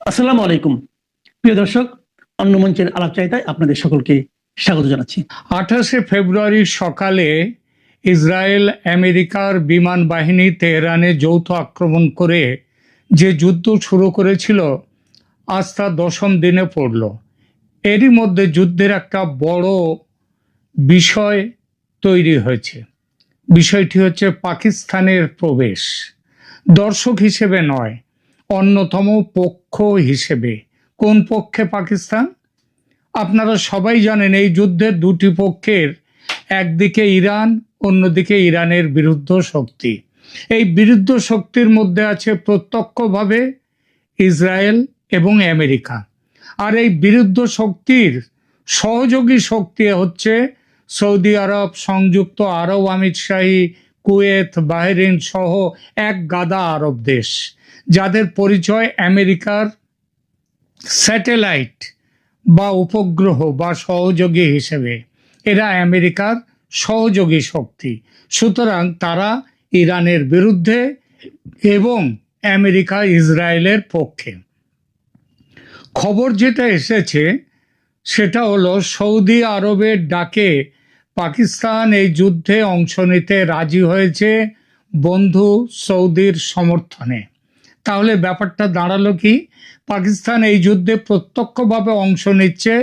আসসালামু আলাইকুম প্রিয় দর্শক, অন্য মঞ্চের আলাপচারিতায় আপনাদের সকলকে স্বাগত জানাচ্ছি। 28শে ফেব্রুয়ারি সকালে ইসরায়েল আমেরিকার বিমান বাহিনী তেহরানে যৌথ আক্রমণ করে যে যুদ্ধ শুরু করেছিল আজ তা 10ম দিনে পড়ল। এরই মধ্যে যুদ্ধের একটা বড় বিষয় তৈরি হয়েছে। বিষয়টি হচ্ছে পাকিস্তানের প্রবেশ, দর্শক হিসেবে নয়, অন্যতম পক্ষ হিসেবে। কোন পক্ষে পাকিস্তান? আপনারা সবাই জানেন এই যুদ্ধের দুটি পক্ষের, একদিকে ইরান, অন্যদিকে ইরানের বিরুদ্ধ শক্তি। এই বিরুদ্ধ শক্তির মধ্যে আছে প্রত্যক্ষভাবে ইসরায়েল এবং আমেরিকা, আর এই বিরুদ্ধ শক্তির সহযোগী শক্তি হচ্ছে সৌদি আরব, সংযুক্ত আরব আমিরশাহী, কুয়েত, বাহরিন সহ এক গাদা আরব দেশ, যাদের পরিচয় আমেরিকার স্যাটেলাইট বা উপগ্রহ বা সহযোগী হিসেবে। এরা আমেরিকার সহযোগী শক্তি, সুতরাং তারা ইরানের বিরুদ্ধে এবং আমেরিকা ইসরায়েলের পক্ষে। খবর যেটা এসেছে সেটা হলো সৌদি আরবের ডাকে পাকিস্তান এই যুদ্ধে অংশ নিতে রাজি হয়েছে বন্ধু সৌদির সমর্থনে। তাহলে ব্যাপারটা দাঁড়ালো কি? পাকিস্তান এই যুদ্ধে প্রত্যক্ষভাবে অংশ নিচ্ছে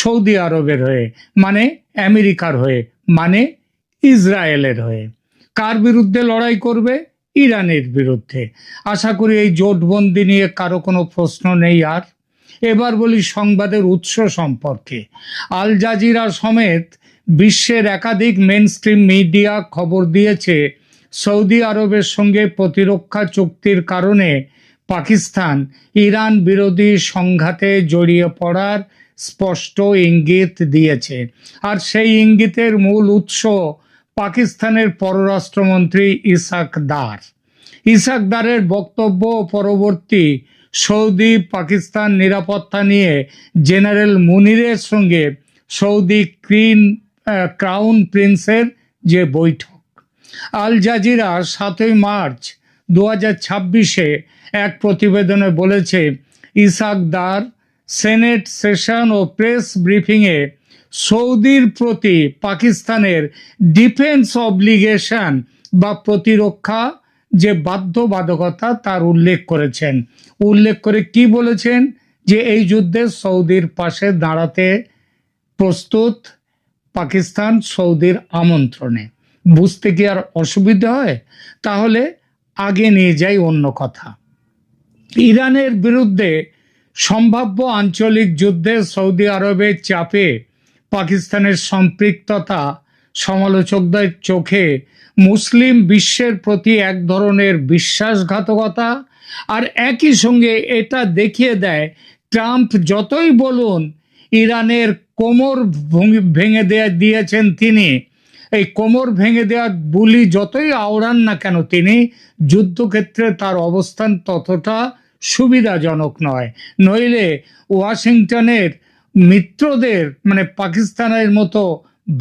সৌদি আরবের হয়ে, মানে আমেরিকার হয়ে, মানে ইসরায়েলের হয়ে। কার বিরুদ্ধে লড়াই করবে? ইরানের বিরুদ্ধে। আশা করি এই জোটবন্দি নিয়ে কারো কোনো প্রশ্ন নেই। আর এবার বলি সংবাদের উৎস সম্পর্কে। আল জাজিরা সমেত বিশ্বের একাধিক মেইনস্ট্রিম মিডিয়া খবর দিয়েছে সৌদি আরবের সঙ্গে প্রতিরক্ষা চুক্তির কারণে পাকিস্তান ইরান বিরোধী সংঘাতে জড়িয়ে পড়ার স্পষ্ট ইঙ্গিত দিয়েছে। আর সেই ইঙ্গিতের মূল উৎস পাকিস্তানের পররাষ্ট্রমন্ত্রী ইসাক দার। ইসাক দারের বক্তব্য পরবর্তী সৌদি পাকিস্তান নিরাপত্তা নিয়ে জেনারেল মুনিরের সঙ্গে সৌদি ক্রাউন প্রিন্সের যে বৈঠক। আল জাজিরা 7ই মার্চ 2026-এ এক প্রতিবেদনে বলেছে, ইসাক দার সেনেট সেশন ও প্রেস ব্রিফিংয়ে সৌদির প্রতি পাকিস্তানের ডিফেন্স অব্লিগেশন বা প্রতিরক্ষা যে বাধ্যবাধকতা তার উল্লেখ করেছেন। উল্লেখ করে কি বলেছেন? যে এই যুদ্ধে সৌদির পাশে দাঁড়াতে প্রস্তুত পাকিস্তান সৌদির আমন্ত্রণে। বুঝতে কি আর অসুবিধা হয়? তাহলে আগে নিয়ে যাই অন্য কথা। ইরানের বিরুদ্ধে সম্ভাব্য আঞ্চলিক যুদ্ধে সৌদি আরবের চাপে পাকিস্তানের সম্পৃক্ততা সমালোচকদের চোখে মুসলিম বিশ্বের প্রতি এক ধরনের বিশ্বাসঘাতকতা, আর একই সঙ্গে এটা দেখিয়ে দেয় ট্রাম্প যতই বলুন ইরানের কোমর ভেঙে দিয়েছেন তিনি, এই কোমর ভেঙে দেওয়ার বুলি যতই আওড়ান না কেন তিনি, যুদ্ধক্ষেত্রে তার অবস্থান ততটা সুবিধাজনক নয়। নইলে ওয়াশিংটনের মিত্রদের মানে পাকিস্তানের মতো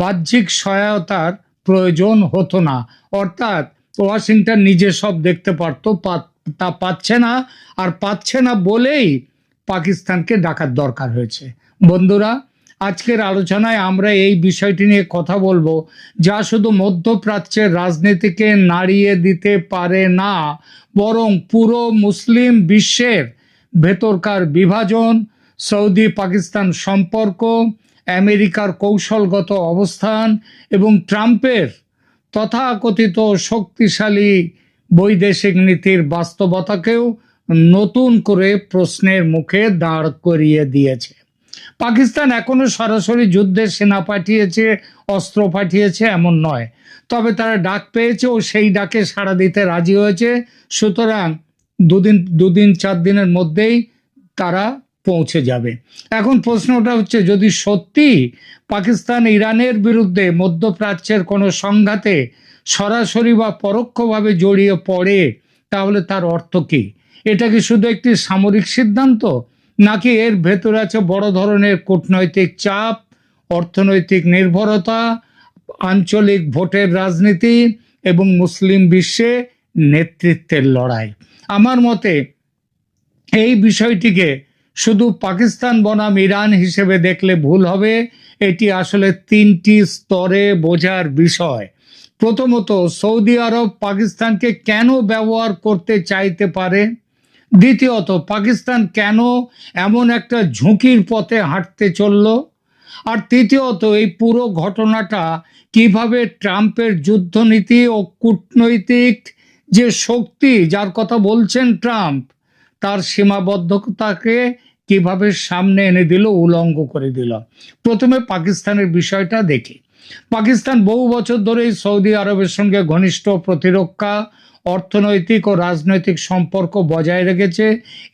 বাহ্যিক সহায়তার প্রয়োজন হতো না। অর্থাৎ ওয়াশিংটন নিজে সব দেখতে পারতো, তা পাচ্ছে না, আর পাচ্ছে না বলেই পাকিস্তানকে ডাকার দরকার হয়েছে। বন্ধুরা, আজকের আলোচনায় আমরা এই বিষয়টি নিয়ে কথা বলবো, যা শুধু মধ্যপ্রাচ্যের রাজনীতিকে নাড়িয়ে দিতে পারে না, বরং পুরো মুসলিম বিশ্বের ভেতরকার বিভাজন, সৌদি পাকিস্তান সম্পর্ক, আমেরিকার কৌশলগত অবস্থান এবং ট্রাম্পের তথাকথিত শক্তিশালী বৈদেশিক নীতির বাস্তবতাকেও নতুন করে প্রশ্নের মুখে দাঁড় করিয়ে দিয়েছে। পাকিস্তান এখনো সরাসরি যুদ্ধে সেনা পাঠিয়েছে, অস্ত্র পাঠিয়েছে এমন নয়, তবে তারা ডাক পেয়েছে ও সেই ডাকে সাড়া দিতে রাজি হয়েছে। সুতরাং দুদিন 4 দিনের মধ্যেই তারা পৌঁছে যাবে। এখন প্রশ্নটা হচ্ছে, যদি সত্যি পাকিস্তান ইরানের বিরুদ্ধে মধ্যপ্রাচ্যের কোনো সংঘাতে সরাসরি বা পরোক্ষভাবে জড়িয়ে পড়ে, তাহলে তার অর্থ কি? এটা কি শুধু একটি সামরিক সিদ্ধান্ত, নাকি এর ভেতরে আছে বড় ধরনের কূটনৈতিক চাপ, অর্থনৈতিক নির্ভরতা, আঞ্চলিক ভোটের রাজনীতি এবং মুসলিম বিশ্বে নেতৃত্বের লড়াই? আমার মতে এই বিষয়টিকে শুধু পাকিস্তান বনাম ইরান হিসেবে দেখলে ভুল হবে। এটি আসলে তিনটি স্তরে বোঝার বিষয়। প্রথমত, সৌদি আরব পাকিস্তানকে কেন ব্যবহার করতে চাইতে পারে? দ্বিতীয়ত, পাকিস্তান কেন এমন একটা ঝুঁকির পথে হাঁটতে চলল? আর তৃতীয়ত, এই পুরো ঘটনাটা কিভাবে ট্রাম্পের যুদ্ধনীতি ও কূটনৈতিক যে শক্তি যার কথা বলছেন ট্রাম্প, তার সীমাবদ্ধতাকে কিভাবে সামনে এনে দিল, উলঙ্গ করে দিল। প্রথমে পাকিস্তানের বিষয়টা দেখি। পাকিস্তান বহু বছর ধরেই সৌদি আরবের সঙ্গে ঘনিষ্ঠ প্রতিরক্ষা, অর্থনৈতিক ও রাজনৈতিক সম্পর্ক বজায় রেখেছে।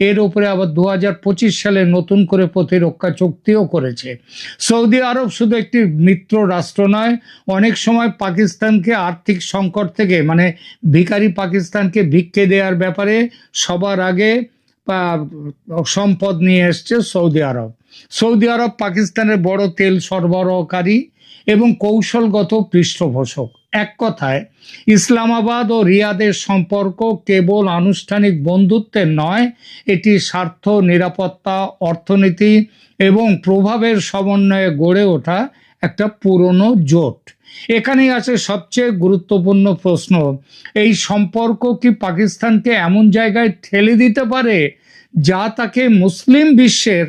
এর উপরে আবার 2025 সালে নতুন করে প্রতিরক্ষা চুক্তিও করেছে। সৌদি আরব শুধু একটি মিত্র রাষ্ট্র নয়, অনেক সময় পাকিস্তানকে আর্থিক সংকট থেকে, মানে ভিখারি পাকিস্তানকে ভিক্ষে দেওয়ার ব্যাপারে সবার আগে সম্পদ নিয়ে এসছে সৌদি আরব। সৌদি আরব পাকিস্তানের বড় তেল সরবরাহকারী এবং কৌশলগত পৃষ্ঠপোষক। এক কথায়, ইসলামাবাদ ও রিয়াদের সম্পর্ক কেবল আনুষ্ঠানিক বন্ধুত্বের নয়, এটি স্বার্থ, নিরাপত্তা, অর্থনীতি এবং প্রভাবের সমন্বয়ে গড়ে ওঠা একটা পুরনো জোট। এখানেই আছে সবচেয়ে গুরুত্বপূর্ণ প্রশ্ন, এই সম্পর্ক কি পাকিস্তানকে এমন জায়গায় ঠেলে দিতে পারে যা তাকে মুসলিম বিশ্বের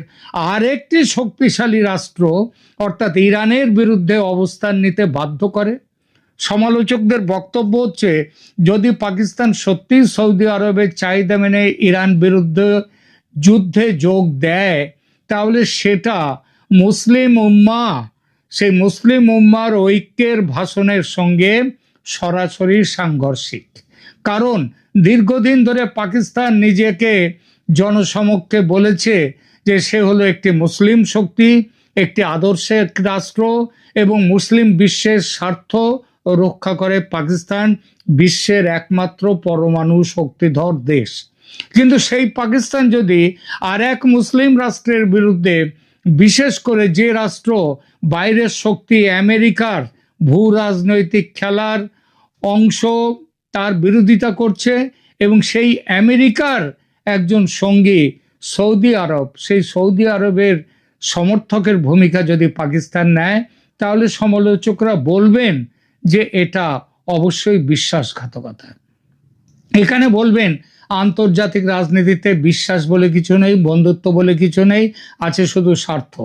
আরেকটি শক্তিশালী রাষ্ট্র অর্থাৎ ইরানের বিরুদ্ধে অবস্থান নিতে বাধ্য করে? সমালোচকদের বক্তব্য হচ্ছে, যদি পাকিস্তান সত্যি সৌদি আরবের চাহিদা মেনে ইরান বিরুদ্ধে যুদ্ধে যোগ দেয়, তাহলে সেটা সেই মুসলিম উম্মার ঐক্যের ভাষণের সঙ্গে সরাসরি সাংঘর্ষিক। কারণ দীর্ঘদিন ধরে পাকিস্তান নিজেকে জনসমক্ষে বলেছে যে সে হলো একটি মুসলিম শক্তি, একটি আদর্শের রাষ্ট্র এবং মুসলিম বিশ্বের স্বার্থ রক্ষা করে পাকিস্তান বিশ্বের একমাত্র পরমাণু শক্তিধর দেশ। কিন্তু সেই পাকিস্তান যদি আর এক মুসলিম রাষ্ট্রের বিরুদ্ধে, বিশেষ করে যে রাষ্ট্র বাইরের শক্তি আমেরিকার ভূ রাজনৈতিক খেলার অংশ, তার বিরোধিতা করছে এবং সেই আমেরিকার একজন সঙ্গী সৌদি আরব, সেই সৌদি আরবের সমর্থকের ভূমিকা যদি পাকিস্তান নেয়, তাহলে সমালোচকরা বলবেন যে এটা অবশ্যই বিশ্বাসঘাতকতা। এখানে বলবেন আন্তর্জাতিক রাজনীতিতে বিশ্বাস বলে কিছু নেই, বন্ধুত্ব বলে কিছু নেই, আছে শুধু স্বার্থ।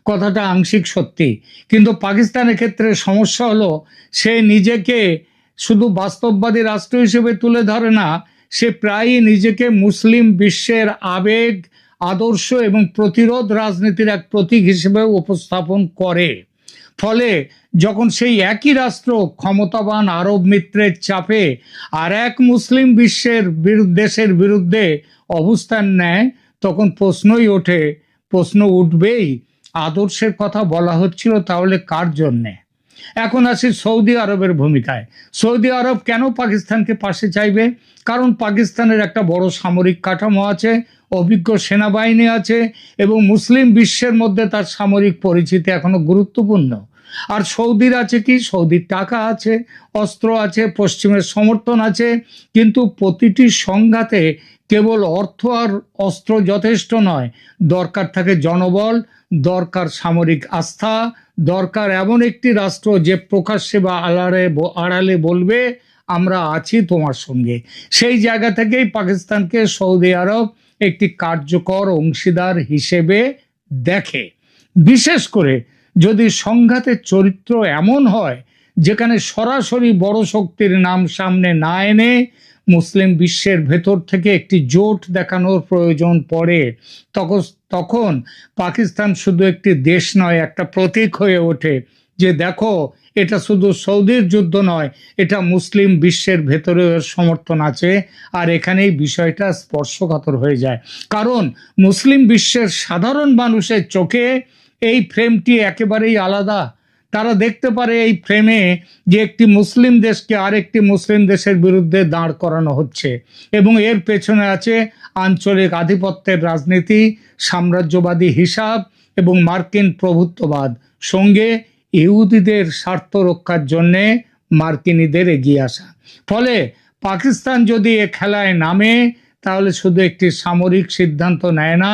কথাটা আংশিক সত্যি, কিন্তু পাকিস্তানের ক্ষেত্রে সমস্যা হলো সে নিজেকে শুধু বাস্তববাদী রাষ্ট্র হিসেবে তুলে ধরে না, সে প্রায়ই নিজেকে মুসলিম বিশ্বের আবেগ, আদর্শ এবং প্রতিরোধ রাজনীতির এক প্রতীক হিসেবে উপস্থাপন করে। ফলে যখন সেই একই রাষ্ট্র ক্ষমতাবান আরব মিত্রের চাপে আর এক মুসলিম বিশ্বের দেশের বিরুদ্ধে অবস্থান নেয়, তখন প্রশ্ন উঠবেই, আদর্শের কথা বলা হচ্ছিল তাহলে কার জন্যে? এখন আসি সৌদি আরবের ভূমিকায়। সৌদি আরব কেন পাকিস্তানকে পাশে চাইবে? কারণ পাকিস্তানের একটা বড় সামরিক কাঠামো আছে, অভিজ্ঞ সেনাবাহিনী আছে এবং মুসলিম বিশ্বের মধ্যে তার সামরিক পরিচিতি এখনো গুরুত্বপূর্ণ। আর সৌদির আছে কি? সৌদির টাকা আছে, অস্ত্র আছে, পশ্চিমের সমর্থন আছে। কিন্তু প্রতিটি সংঘাতে কেবল অর্থ আর অস্ত্র যথেষ্ট নয়, দরকার থাকে জনবল, দরকার সামরিক আস্থা, দরকার এমন একটি রাষ্ট্র যে প্রকাশ্যে বা আড়ালে বলবে আমরা আছি তোমার সঙ্গে। সেই জায়গা থেকেই পাকিস্তানকে সৌদি আরব একটি কার্যকর অংশীদার হিসেবে দেখে। বিশেষ করে যদি সংঘাতের চরিত্র এমন হয় যেখানে সরাসরি বড় শক্তির নাম সামনে না এনে মুসলিম বিশ্বের ভেতর থেকে একটি জোট দেখানোর প্রয়োজন পড়ে, তখন পাকিস্তান শুধু একটি দেশ নয়, একটা প্রতীক হয়ে ওঠে যে দেখো, এটা শুধু সৌদির যুদ্ধ নয়, এটা মুসলিম বিশ্বের ভেতরে সমর্থন আছে। আর এখানেই বিষয়টা স্পর্শকাতর হয়ে যায়, কারণ মুসলিম বিশ্বের সাধারণ মানুষের চোখে এই ফ্রেমটি একেবারেই আলাদা। তারা দেখতে পারে এই ফ্রেমে যে একটি মুসলিম দেশকে আরেকটি মুসলিম দেশের বিরুদ্ধে দাঁড় করানো হচ্ছে এবং এর পেছনে আছে আঞ্চলিক আধিপত্যের রাজনীতি, সাম্রাজ্যবাদী হিসাব এবং মার্কিন প্রভুত্ববাদ, সঙ্গে ইহুদিদের স্বার্থ রক্ষার জন্যে মার্কিনীদের এগিয়ে আসা। ফলে পাকিস্তান যদি এ খেলায় নামে, তাহলে শুধু একটি সামরিক সিদ্ধান্ত নেয় না,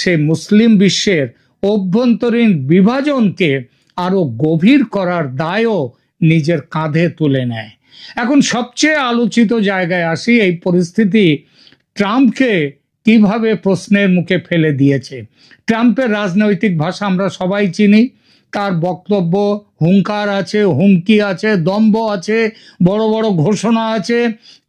সে মুসলিম বিশ্বের অভ্যন্তরীণ বিভাজনকে আরো গভীর করার দায়ও নিজের কাঁধে তুলে নেয়। এখন সবচেয়ে আলোচিত জায়গায় আসি, এই পরিস্থিতি ট্রাম্পকে কিভাবে প্রশ্নের মুখে ফেলে দিয়েছে। ট্রাম্পের রাজনৈতিক ভাষা আমরা সবাই চিনি, তার বক্তব্য হুঙ্কার আছে, হুমকি আছে, দম্ভ আছে, বড় বড় ঘোষণা আছে।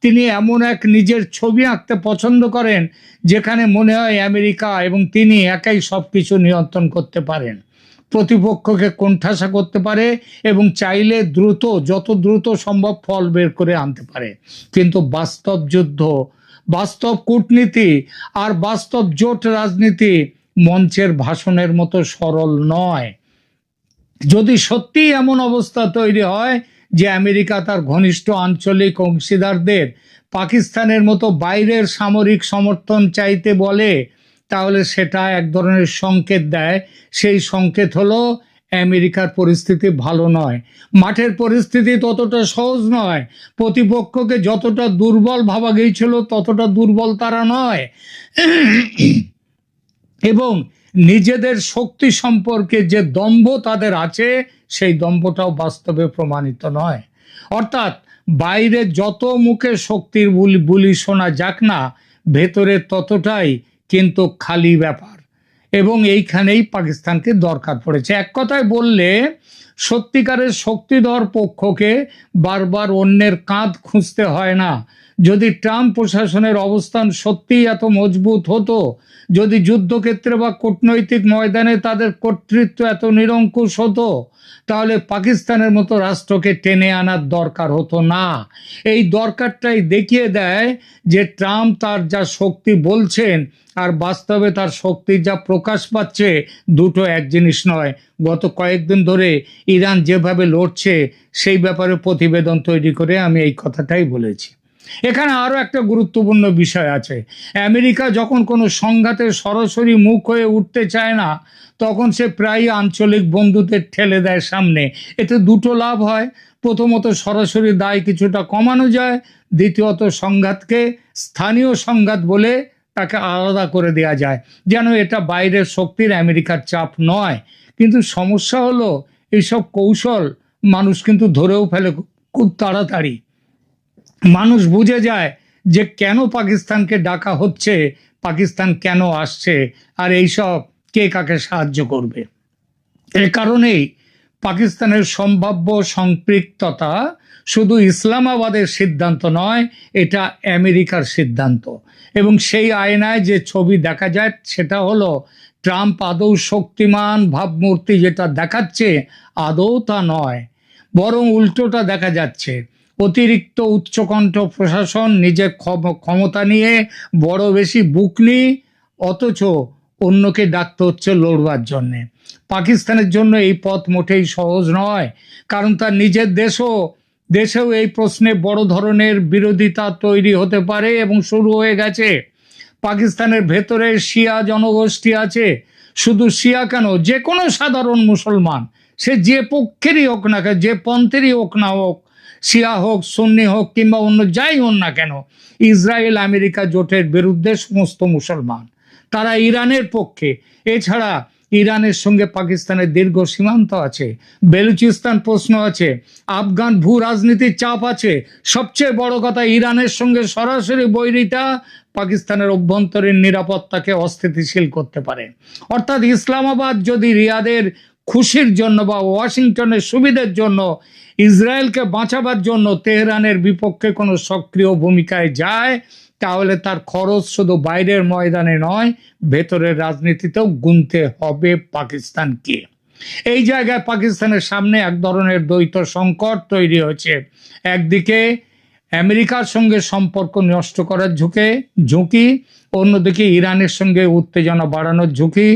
তিনি এমন এক নিজের ছবি আঁকতে পছন্দ করেন যেখানে মনে হয় আমেরিকা এবং তিনি একাই সবকিছু নিয়ন্ত্রণ করতে পারেন, প্রতিপক্ষকে কোণঠাসা করতে পারে এবং চাইলে দ্রুত, যত দ্রুত সম্ভব ফল বের করে আনতে পারে। কিন্তু বাস্তব যুদ্ধ, বাস্তব কূটনীতি আর বাস্তব জোট রাজনীতি মঞ্চের ভাষণের মতো সরল নয়। যদি সত্যি এমন অবস্থা তৈরি হয় যে আমেরিকা তার ঘনিষ্ঠ আঞ্চলিক অংশীদারদের পাকিস্তানের মতো বাইরের সামরিক সমর্থন চাইতে বলে, তাহলে সেটা এক ধরনের সংকেত দেয়। সেই সংকেত হলো আমেরিকার পরিস্থিতি ভালো নয়, মাঠের পরিস্থিতি ততটা সহজ নয়, প্রতিপক্ষকে যতটা দুর্বল ভাবা গিয়েছিল ততটা দুর্বল তারা নয়, এবং নিজেদের শক্তি সম্পর্কে যে দম্ভ তাদের আছে সেই দম্ভটাও বাস্তবে প্রমাণিত নয়। অর্থাৎ বাইরে যত মুখে শক্তির বুলি শোনা যাক না, ভেতরে ততটাই কিন্তু খালি ব্যাপার। এবং এইখানেই পাকিস্তানকে দরকার পড়েছে। এক কথায় বললে, সত্যিকারের শক্তিধর পক্ষকে বারবার অন্যের কাঁধ খুঁজতে হয় না। যদি ট্রাম্প প্রশাসনের অবস্থান সত্যিই এত মজবুত হতো, যদি যুদ্ধক্ষেত্রে বা কূটনৈতিক ময়দানে তাদের কর্তৃত্ব এত নিরঙ্কুশ হতো, তাহলে পাকিস্তানের মতো রাষ্ট্রকে টেনে আনার দরকার হতো না। এই দরকারটাই দেখিয়ে দেয় যে ট্রাম্প তার যা শক্তি বলছেন আর বাস্তবে তার শক্তির যা প্রকাশ পাচ্ছে, দুটো এক জিনিস নয়। গত কয়েকদিন ধরে ইরান যেভাবে লড়ছে সেই ব্যাপারে প্রতিবেদন তৈরি করে আমি এই কথাটাই বলেছি। এখানে আরো একটা গুরুত্বপূর্ণ বিষয় আছে। আমেরিকা যখন কোনো সংঘাতে সরাসরি মুখ হয়ে উঠতে চায় না, তখন সে প্রায় আঞ্চলিক বন্ধুদের ঠেলে দেয় সামনে। এতে দুটো লাভ হয়। প্রথমত, সরাসরি দায় কিছুটা কমানো যায়। দ্বিতীয়ত, সংঘাতকে স্থানীয় সংঘাত বলে তাকে আলাদা করে দেওয়া যায়, যেন এটা বাইরের শক্তির আমেরিকার চাপ নয়। কিন্তু সমস্যা হলো, এইসব কৌশল মানুষ কিন্তু ধরেও ফেলে খুব তাড়াতাড়ি। মানুষ বুঝে যায় যে কেন পাকিস্তানকে ডাকা হচ্ছে, পাকিস্তান কেন আসছে, আর এইসব কে কাকে সাহায্য করবে। এ কারণেই পাকিস্তানের সম্ভাব্য সম্পৃক্ততা শুধু ইসলামাবাদের সিদ্ধান্ত নয়, এটা আমেরিকার সিদ্ধান্ত। এবং সেই আয়নায় যে ছবি দেখা যায় সেটা হলো, ট্রাম্প আদৌ শক্তিমান ভাবমূর্তি যেটা দেখাচ্ছে আদৌ তা নয়, বরং উল্টোটা দেখা যাচ্ছে। অতিরিক্ত উচ্চকণ্ঠ প্রশাসন, নিজের ক্ষমতা নিয়ে বড় বেশি বুকনি, অথচ অন্যকে ডাকতে হচ্ছে লড়বার জন্যে। পাকিস্তানের জন্য এই পথ মোটেই সহজ নয়, কারণ তার নিজের দেশেও এই প্রশ্নে বড় ধরনের বিরোধিতা তৈরি হতে পারে এবং শুরু হয়ে গেছে। পাকিস্তানের ভেতরে শিয়া জনগোষ্ঠী আছে। শুধু শিয়া কেন, যে কোনো সাধারণ মুসলমান, সে যে পক্ষেরই হোক না কেন, যে পন্থেরই হোক না হোক, শিয়া হোক, সুন্নি হোক কিংবা অন্য যাই হোক না কেন, ইসরায়েল আমেরিকা জোটের বিরুদ্ধে সমস্ত মুসলমান। তারা ইরানের পক্ষে। এছাড়া ইরানের সঙ্গে পাকিস্তানের দীর্ঘ সীমান্ত আছে, বেলুচিস্তান প্রশ্ন আছে, আফগান ভূ রাজনীতির চাপ আছে। সবচেয়ে বড় কথা, ইরানের সঙ্গে সরাসরি বৈরিতা পাকিস্তানের অভ্যন্তরীণ নিরাপত্তাকে অস্থিতিশীল করতে পারে। অর্থাৎ ইসলামাবাদ যদি রিয়াদের খুশির জন্য বা ওয়াশিংটনের সুবিধার জন্য, ইসরায়েলকে বাঁচাবার জন্য তেহরানের বিপক্ষে কোনো সক্রিয় ভূমিকায় যায়, তাহলে তার খরচ শুধু বাইরের ময়দানে নয়, ভেতরের রাজনীতিতেও গুনতে হবে পাকিস্তানকে। এই জায়গায় পাকিস্তানের সামনে এক ধরনের দ্বৈত সংকট তৈরি হয়েছে। একদিকে আমেরিকার সঙ্গে সম্পর্ক নষ্ট করার ঝুঁকি, অন্যদিকে ইরানের সঙ্গে উত্তেজনা বাড়ানোর ঝুঁকি।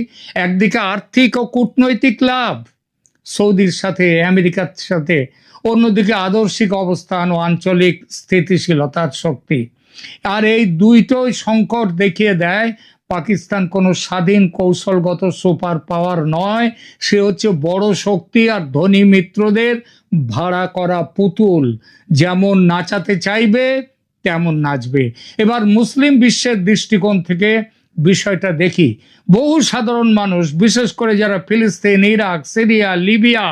একদিকে আর্থিক ও কূটনৈতিক লাভ সৌদির সাথে, আমেরিকার সাথে, অন্যদিকে আদর্শিক অবস্থান ও আঞ্চলিক স্থিতিশীলতার শক্তি। আর এই দুইটোই সংকট দেখিয়ে দেয় পাকিস্তান কোনো স্বাধীন কৌশলগত সুপার পাওয়ার নয়, সে হচ্ছে বড় শক্তি আর ধনী মিত্রদের ভাড়া করা পুতুল। যেমন নাচাতে চাইবে তেমন নাচবে। এবার মুসলিম বিশ্বের দৃষ্টিকোণ থেকে বিষয়টা দেখি। বহু সাধারণ মানুষ, বিশেষ করে যারা ফিলিস্তিন, ইরাক, সিরিয়া, লিবিয়া,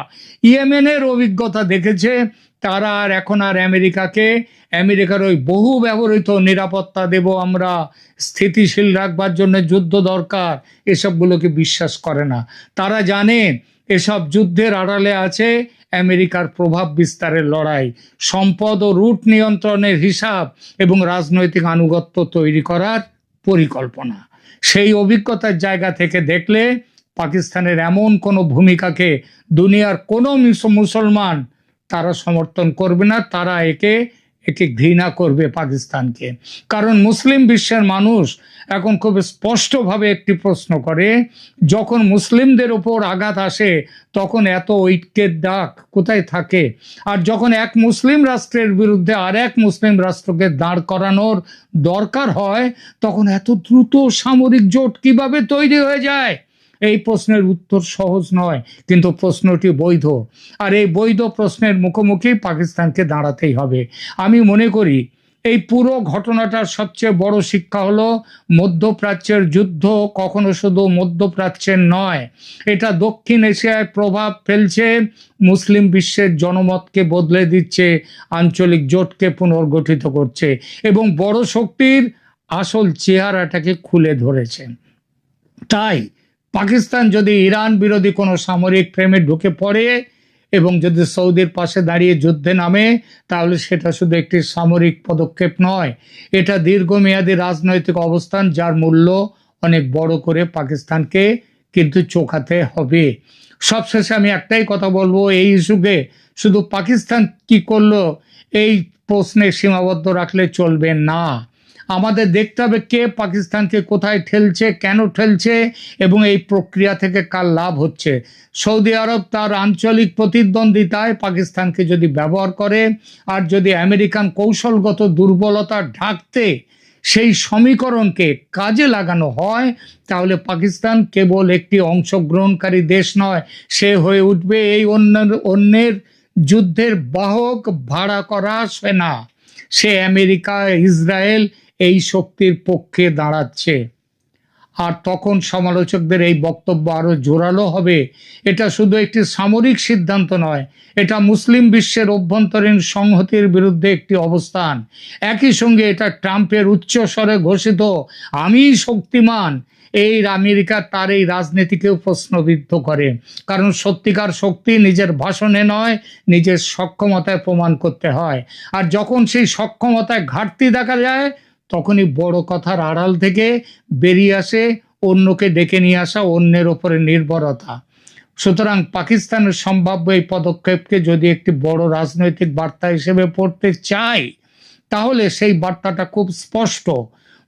ইয়েমেনের অভিজ্ঞতা দেখেছে, তারা আর এখন আর আমেরিকার ওই বহু ব্যবহৃত নিরাপত্তা দেব আমরা, স্থিতিশীল রাখবার জন্য যুদ্ধ দরকার, এসবগুলোকে বিশ্বাস করে না। তারা জানে এসব যুদ্ধের আড়ালে আছে আমেরিকার প্রভাব বিস্তারের লড়াই, সম্পদ ও রুট নিয়ন্ত্রণের হিসাব এবং রাজনৈতিক আনুগত্য তৈরি করার পরিকল্পনা। সেই অভিজ্ঞতার জায়গা থেকে দেখলে পাকিস্তানের এমন কোনো ভূমিকাকে দুনিয়ার কোনো মুসলমান তারা সমর্থন করবে না। তারা একে ঘৃণা করবে পাকিস্তানকে। কারণ মুসলিম বিশ্বের মানুষ এখন খুব স্পষ্টভাবে একটি প্রশ্ন করে, যখন মুসলিমদের ওপর আঘাত আসে তখন এত ঐক্যের ডাক কোথায় থাকে? আর যখন এক মুসলিম রাষ্ট্রের বিরুদ্ধে আর এক মুসলিম রাষ্ট্রকে দাঁড় করানোর দরকার হয়, তখন এত দ্রুত সামরিক জোট কিভাবে তৈরি হয়ে যায়? এই প্রশ্নের উত্তর সহজ নয়, কিন্তু প্রশ্নটি বৈধ। আর এই বৈধ প্রশ্নের মুখোমুখি পাকিস্তানকে দাঁড়াতেই হবে। আমি মনে করি এই পুরো ঘটনাটার সবচেয়ে বড় শিক্ষা হলো, মধ্যপ্রাচ্যের যুদ্ধ কখনো শুধু মধ্যপ্রাচ্যের নয়, এটা দক্ষিণ এশিয়ায় প্রভাব ফেলছে, মুসলিম বিশ্বের জনমতকে বদলে দিচ্ছে, আঞ্চলিক জোটকে পুনর্গঠিত করছে এবং বড় শক্তির আসল চেহারাটাকে খুলে ধরেছে। তাই পাকিস্তান যদি ইরান বিরোধী কোনো সামরিক ফ্রেমে ঢুকে পড়ে এবং যদি সৌদির পাশে দাঁড়িয়ে যুদ্ধে নামে, তাহলে সেটা শুধু একটি সামরিক পদক্ষেপ নয়, এটা দীর্ঘমেয়াদী রাজনৈতিক অবস্থান, যার মূল্য অনেক বড় করে পাকিস্তানকে কিন্তু চোকাতে হবে। সবশেষে আমি একটাই কথা বলবো, এই ইস্যুকে শুধু পাকিস্তান কি করলো এই প্রশ্নে সীমাবদ্ধ রাখলে চলবে না। আমাদের দেখতে হবে কে পাকিস্তানকে কোথায় ঠেলছে, কেন ঠেলছে এবং এই প্রক্রিয়া থেকে কার লাভ হচ্ছে। সৌদি আরব তার আঞ্চলিক প্রতিদ্বন্দ্বিতায় পাকিস্তানকে যদি ব্যবহার করে, আর যদি আমেরিকান কৌশলগত দুর্বলতা ঢাকতে সেই সমীকরণকে কাজে লাগানো হয়, তাহলে পাকিস্তান কেবল একটি অংশগ্রহণকারী দেশ নয়, সে হয়ে উঠবে এই অন্যের যুদ্ধের বাহক, ভাড়া করা সেনা। সে আমেরিকা, ইসরায়েল এই শক্তির পক্ষে দাঁড়াচ্ছে। আর তখন সমালোচকদের এই বক্তব্য আরো জোরালো হবে। এটা শুধু একটি সামরিক সিদ্ধান্ত নয়, এটা মুসলিম বিশ্বের অভ্যন্তরীণ সংহতির বিরুদ্ধে একটি অবস্থান। একই সঙ্গে এটা ট্রাম্পের উচ্চস্বরে ঘোষিত আমি শক্তিমান, এই আমেরিকা তার এই রাজনীতিকেও প্রশ্নবিদ্ধ করে। কারণ সত্যিকার শক্তি নিজের ভাষণে নয়, নিজের সক্ষমতায় প্রমাণ করতে হয়। আর যখন সেই সক্ষমতায় ঘাটতি দেখা যায়, তখনই বড় কথার আড়াল থেকে বেরিয়ে আসে অন্যকে ডেকে নিয়ে আসা, অন্যের ওপরে নির্ভরতা। সুতরাং পাকিস্তানের সম্ভাব্য এই পদক্ষেপকে যদি একটি বড় রাজনৈতিক বার্তা হিসেবে পড়তে চাই, তাহলে সেই বার্তাটা খুব স্পষ্ট।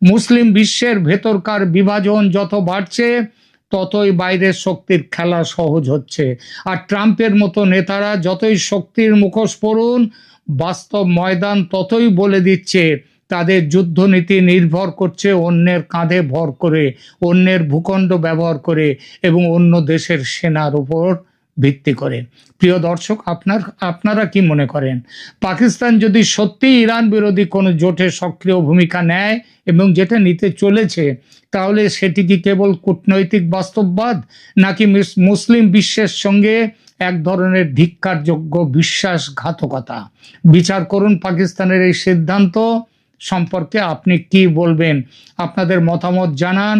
মুসলিম বিশ্বের ভেতরকার বিভাজন যত বাড়ছে, ততই বাইরের শক্তির খেলা সহজ হচ্ছে। আর ট্রাম্পের মতো নেতারা যতই শক্তির মুখোশ পরুন, বাস্তব ময়দান ততই বলে দিচ্ছে তাদের যুদ্ধনীতি নির্ভর করছে অন্যের কাঁধে ভর করে, অন্যের ভূখণ্ড ব্যবহার করে এবং অন্য দেশের সেনার উপর ভিত্তি করে। প্রিয় দর্শক, আপনারা কি মনে করেন, পাকিস্তান যদি সত্যি ইরান বিরোধী কোনো জোটে সক্রিয় ভূমিকা নেয় এবং যেটা নিতে চলেছে, তাহলে সেটি কি কেবল কূটনৈতিক বাস্তববাদ, নাকি মুসলিম বিশ্বের সঙ্গে এক ধরনের ধিক্কারযোগ্য বিশ্বাসঘাতকতা? বিচার করুন পাকিস্তানের এই সিদ্ধান্ত সম্পর্কে আপনি কি বলবেন? আপনাদের মতামত জানান।